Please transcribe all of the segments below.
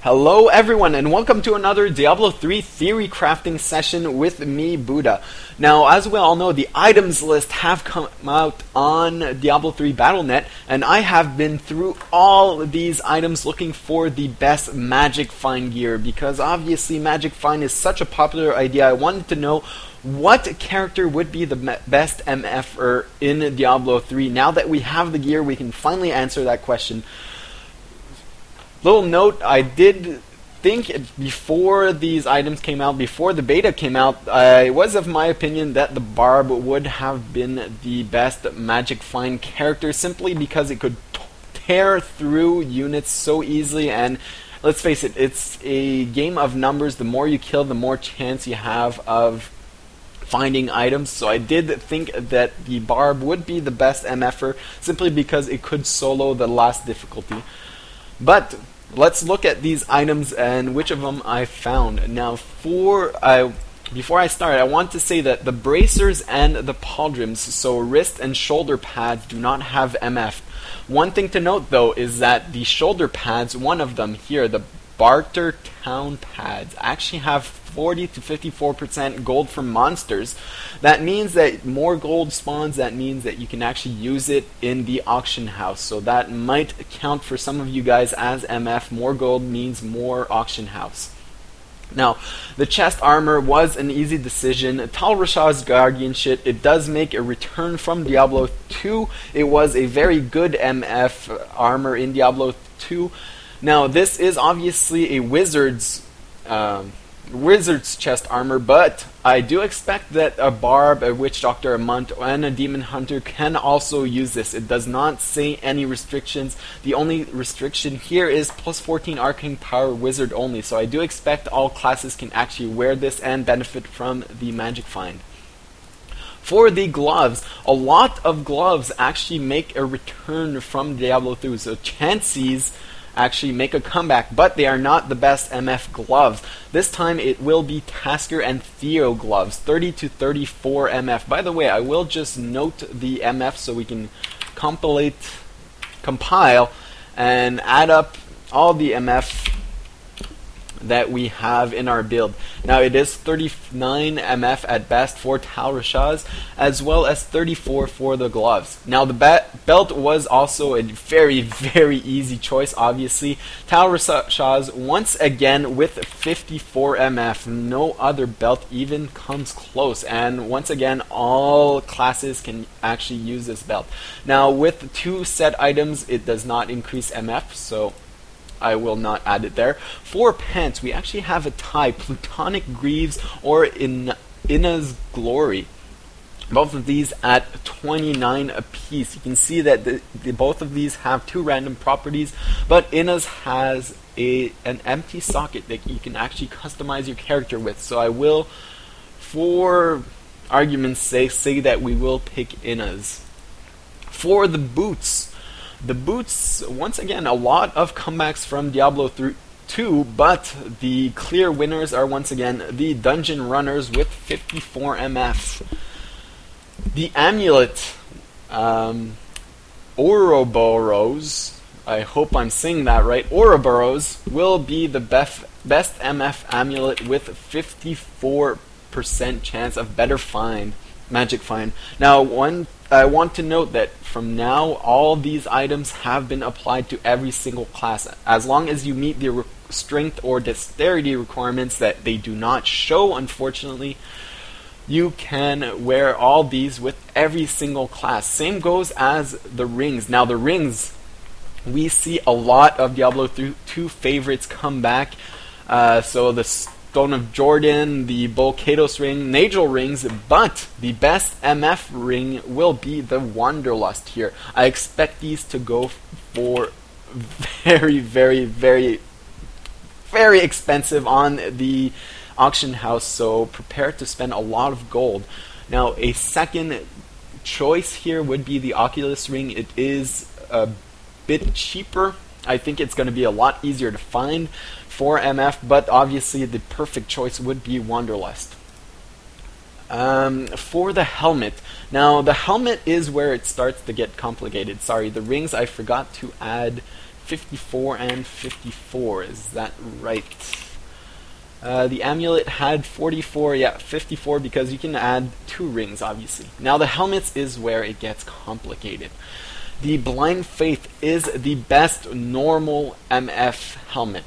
Hello everyone and welcome to another Diablo 3 theory crafting session with me, Buddha. Now, as we all know, the items list have come out on Diablo 3 Battle.net, and I have been through all of these items looking for the best Magic Find gear, because obviously Magic Find is such a popular idea. I wanted to know what character would be the best MFer in Diablo 3. Now that we have the gear, we can finally answer that question. Little note, I did think before these items came out, before the beta came out, I was of my opinion that the Barb would have been the best Magic Find character, simply because it could tear through units so easily. And let's face it, it's a game of numbers. The more you kill, the more chance you have of finding items. So I did think that the Barb would be the best MFer, simply because it could solo the last difficulty. But let's look at these items and which of them I found. Now, before I start, I want to say that the bracers and the pauldrons, so wrist and shoulder pads, do not have MF. One thing to note, though, is that the shoulder pads, one of them here, the Barter Town pads, actually have 40 to 54% gold from monsters. That means that more gold spawns. That means that you can actually use it in the auction house. So that might count for some of you guys as MF. More gold means more auction house. Now, the chest armor was an easy decision. Tal Rasha's guardianship, it does make a return from Diablo 2. It was a very good MF armor in Diablo 2. Now, this is obviously a wizard's chest armor, but I do expect that a Barb, a Witch Doctor, a Munt, and a Demon Hunter can also use this. It does not say any restrictions. The only restriction here is plus 14 arcane power wizard only, so I do expect all classes can actually wear this and benefit from the Magic Find. For the gloves, a lot of gloves actually make a return from Diablo 3, so chances actually make a comeback, but they are not the best MF gloves. This time it will be Tasker and Theo gloves, 30 to 34 MF. By the way, I will just note the MF so we can compile and add up all the MF that we have in our build. Now, it is 39 MF at best for Tal Rasha's, as well as 34 for the gloves. Now, the belt was also a very, very easy choice, obviously. Tal Rasha's, once again, with 54 MF. No other belt even comes close. And once again, all classes can actually use this belt. Now, with 2 set items, it does not increase MF, so I will not add it there. For pants, we actually have a tie, Plutonic Greaves or Inna's Glory. Both of these at 29 apiece. You can see that both of these have 2 random properties, but Inna's has an empty socket that you can actually customize your character with. So I will, for argument's sake, say that we will pick Inna's. For the boots, once again, a lot of comebacks from Diablo 2, but the clear winners are once again the Dungeon Runners with 54 MF. The amulet, Ouroboros, I hope I'm saying that right, Ouroboros will be the best MF amulet with 54% chance of better Magic Find. Now, I want to note that from now, all these items have been applied to every single class. As long as you meet the strength or dexterity requirements that they do not show, unfortunately, you can wear all these with every single class. Same goes as the rings. Now, the rings, we see a lot of Diablo 2 favorites come back. So the Stone of Jordan, the Bolkados ring, Nagel rings, but the best MF ring will be the Wanderlust here. I expect these to go for very, very, very, very expensive on the auction house, so prepare to spend a lot of gold. Now, a second choice here would be the Oculus ring. It is a bit cheaper. I think it's going to be a lot easier to find for MF, but obviously the perfect choice would be Wanderlust. For the helmet, now the helmet is where it starts to get complicated. Sorry, the rings I forgot to add 54 and 54. Is that right? The amulet had 44, yeah, 54, because you can add 2 rings, obviously. Now the helmets is where it gets complicated. The Blind Faith is the best normal MF helmet.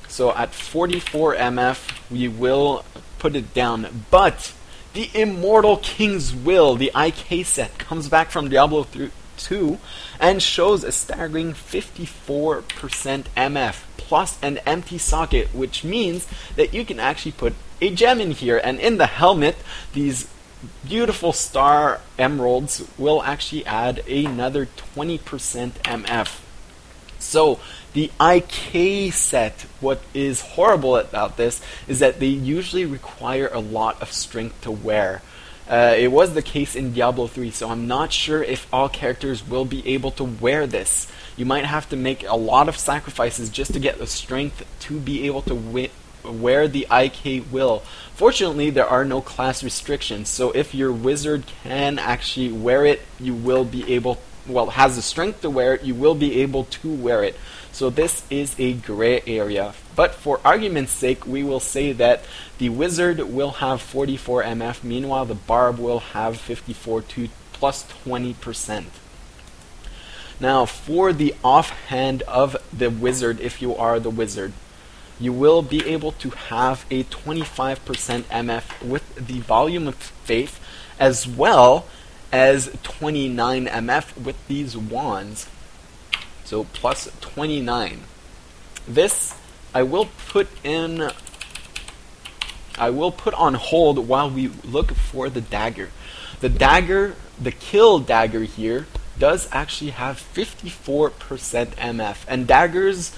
So at 44 MF, we will put it down. But the Immortal King's Will, the IK set, comes back from Diablo 2 and shows a staggering 54% MF plus an empty socket, which means that you can actually put a gem in here. And in the helmet, these beautiful star emeralds will actually add another 20% MF. So the IK set, what is horrible about this is that they usually require a lot of strength to wear. It was the case in Diablo 3, so I'm not sure if all characters will be able to wear this. You might have to make a lot of sacrifices just to get the strength to be able to wear the IK will. Fortunately, there are no class restrictions, so if your wizard can actually wear it, you will be able, well, has the strength to wear it, you will be able to wear it. So this is a gray area. But for argument's sake, we will say that the wizard will have 44 MF, meanwhile the barb will have 54 to plus 20%. Now for the offhand of the wizard, if you are the wizard, you will be able to have a 25% MF with the volume of faith, as well as 29 MF with these wands. So plus 29. This I will put on hold while we look for the dagger. The dagger, the kill dagger here, does actually have 54% MF, and daggers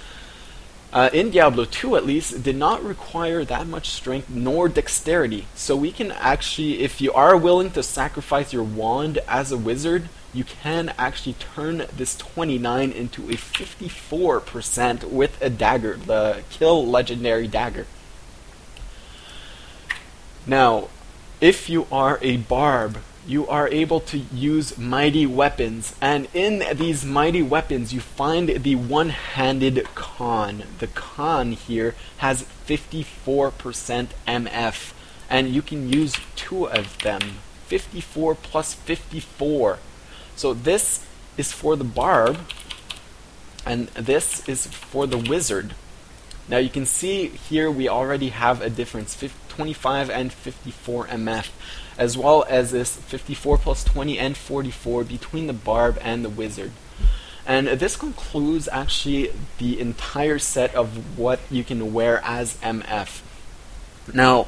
in Diablo 2 at least did not require that much strength nor dexterity. So we can actually, if you are willing to sacrifice your wand as a wizard, you can actually turn this 29 into a 54% with a dagger, the kill legendary dagger. Now, if you are a barb, you are able to use mighty weapons, and in these mighty weapons you find the one-handed Khan. The Khan here has 54% MF, and you can use 2 of them. 54 plus 54. So this is for the barb, and this is for the wizard. Now you can see here we already have a difference, 25 and 54 MF, as well as this 54 plus 20 and 44 between the barb and the wizard. And this concludes actually the entire set of what you can wear as MF. Now,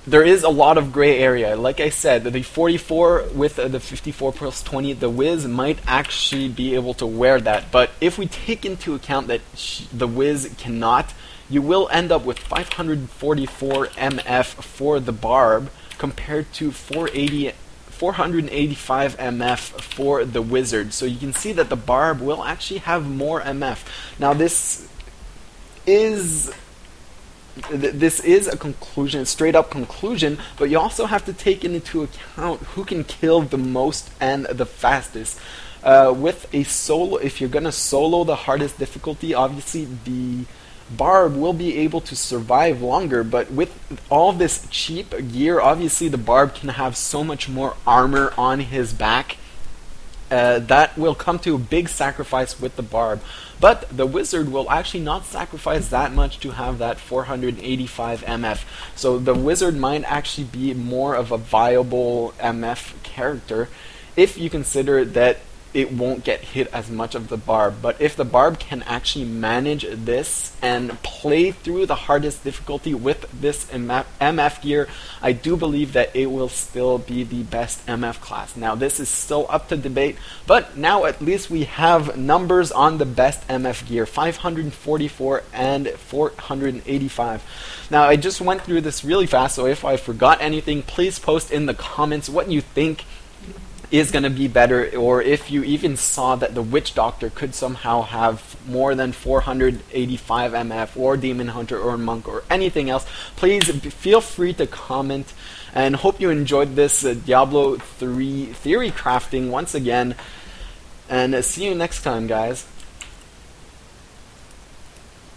there is a lot of gray area. Like I said, the 44 with the 54 plus 20, the Wiz might actually be able to wear that. But if we take into account that the Wiz cannot, you will end up with 544 MF for the Barb compared to 485 MF for the Wizard. So you can see that the Barb will actually have more MF. Now this is a conclusion, a straight up conclusion, but you also have to take into account who can kill the most and the fastest. With a solo, if you're gonna solo the hardest difficulty, obviously the Barb will be able to survive longer, but with all this cheap gear, obviously the Barb can have so much more armor on his back. That will come to a big sacrifice with the Barb. But the Wizard will actually not sacrifice that much to have that 485 MF. So the Wizard might actually be more of a viable MF character if you consider that it won't get hit as much of the Barb. But if the Barb can actually manage this and play through the hardest difficulty with this MF gear, I do believe that it will still be the best MF class. Now this is still up to debate, but now at least we have numbers on the best MF gear, 544 and 485. Now I just went through this really fast, so if I forgot anything, please post in the comments what you think is going to be better, or if you even saw that the Witch Doctor could somehow have more than 485 MF, or Demon Hunter, or Monk, or anything else. Please feel free to comment, and hope you enjoyed this Diablo 3 theory crafting once again, and see you next time, guys.